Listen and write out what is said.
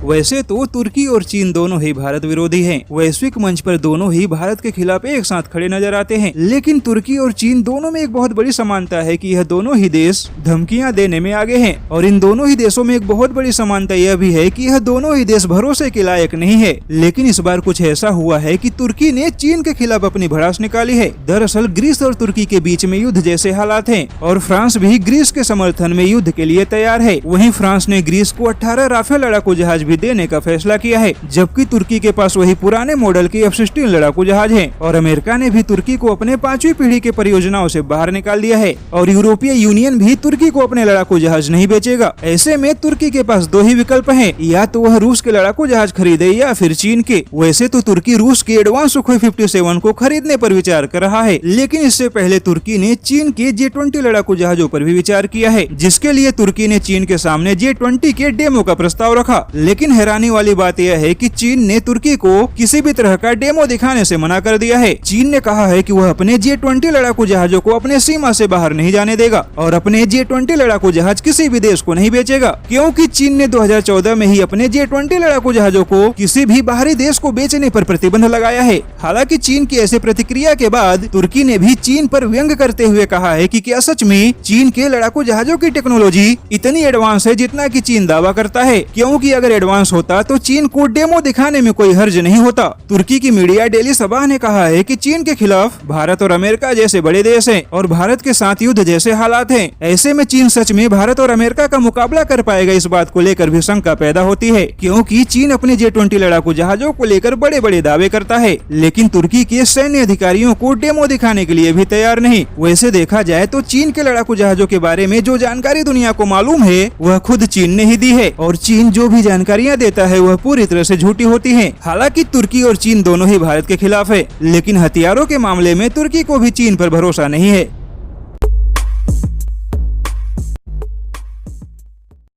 वैसे तो तुर्की और चीन दोनों ही भारत विरोधी हैं। वैश्विक मंच पर दोनों ही भारत के खिलाफ एक साथ खड़े नजर आते हैं, लेकिन तुर्की और चीन दोनों में एक बहुत बड़ी समानता है कि यह दोनों ही देश धमकियां देने में आगे हैं। और इन दोनों ही देशों में एक बहुत बड़ी समानता यह भी है कि यह दोनों ही देश भरोसे के लायक नहीं है। लेकिन इस बार कुछ ऐसा हुआ है कि तुर्की ने चीन के खिलाफ अपनी भड़ास निकाली है। दरअसल ग्रीस और तुर्की के बीच में युद्ध जैसे हालात हैं और फ्रांस भी ग्रीस के समर्थन में युद्ध के लिए तैयार है। वहीं फ्रांस ने ग्रीस को 18 राफेल लड़ाकू जहाज भी देने का फैसला किया है, जबकि तुर्की के पास वही पुराने मॉडल के F-16 लड़ाकू जहाज हैं। और अमेरिका ने भी तुर्की को अपने 5वीं पीढ़ी के परियोजनाओं से बाहर निकाल दिया है और यूरोपीय यूनियन भी तुर्की को अपने लड़ाकू जहाज नहीं बेचेगा। ऐसे में तुर्की के पास दो ही विकल्प हैं, या तो वह रूस के लड़ाकू जहाज खरीदे या फिर चीन के। वैसे तो तुर्की रूस के एडवांस सुखोई 57 को खरीदने पर विचार कर रहा है, लेकिन इससे पहले तुर्की ने चीन के J-20 लड़ाकू जहाजों पर भी विचार किया है, जिसके लिए तुर्की ने चीन के सामने J-20 के डेमो का प्रस्ताव रखा। लेकिन हैरानी वाली बात यह है कि चीन ने तुर्की को किसी भी तरह का डेमो दिखाने से मना कर दिया है। चीन ने कहा है कि वह अपने J-20 लड़ाकू जहाजों को अपने सीमा से बाहर नहीं जाने देगा और अपने J-20 लड़ाकू जहाज किसी भी देश को नहीं बेचेगा, क्योंकि चीन ने 2014 में ही अपने J-20 लड़ाकू जहाजों को किसी भी बाहरी देश को बेचने पर प्रतिबंध लगाया है। हालांकि चीन की ऐसे प्रतिक्रिया के बाद तुर्की ने भी चीन पर व्यंग करते हुए कहा है कि क्या सच में चीन के लड़ाकू जहाजों की टेक्नोलॉजी इतनी एडवांस है जितना कि चीन दावा करता है, क्योंकि अगर एडवांस होता तो चीन को डेमो दिखाने में कोई हर्ज नहीं होता। तुर्की की मीडिया डेली सबाह ने कहा है कि चीन के खिलाफ भारत और अमेरिका जैसे बड़े देश हैं और भारत के साथ युद्ध जैसे हालात हैं। ऐसे में चीन सच में भारत और अमेरिका का मुकाबला कर पाएगा, इस बात को लेकर भी शंका पैदा होती है, क्योंकि चीन अपने J-20 लड़ाकू जहाजों को लेकर बड़े बड़े दावे करता है, लेकिन तुर्की के सैन्य अधिकारियों को डेमो दिखाने के लिए भी तैयार नहीं। वैसे देखा जाए तो चीन के लड़ाकू जहाजों के बारे में जो जानकारी दुनिया को मालूम है वह खुद चीन ने ही दी है, और चीन जो भी जानकारियां देता है वह पूरी तरह से झूठी होती हैं। हालांकि तुर्की और चीन दोनों ही भारत के खिलाफ है, लेकिन हथियारों के मामले में तुर्की को भी चीन पर भरोसा नहीं है।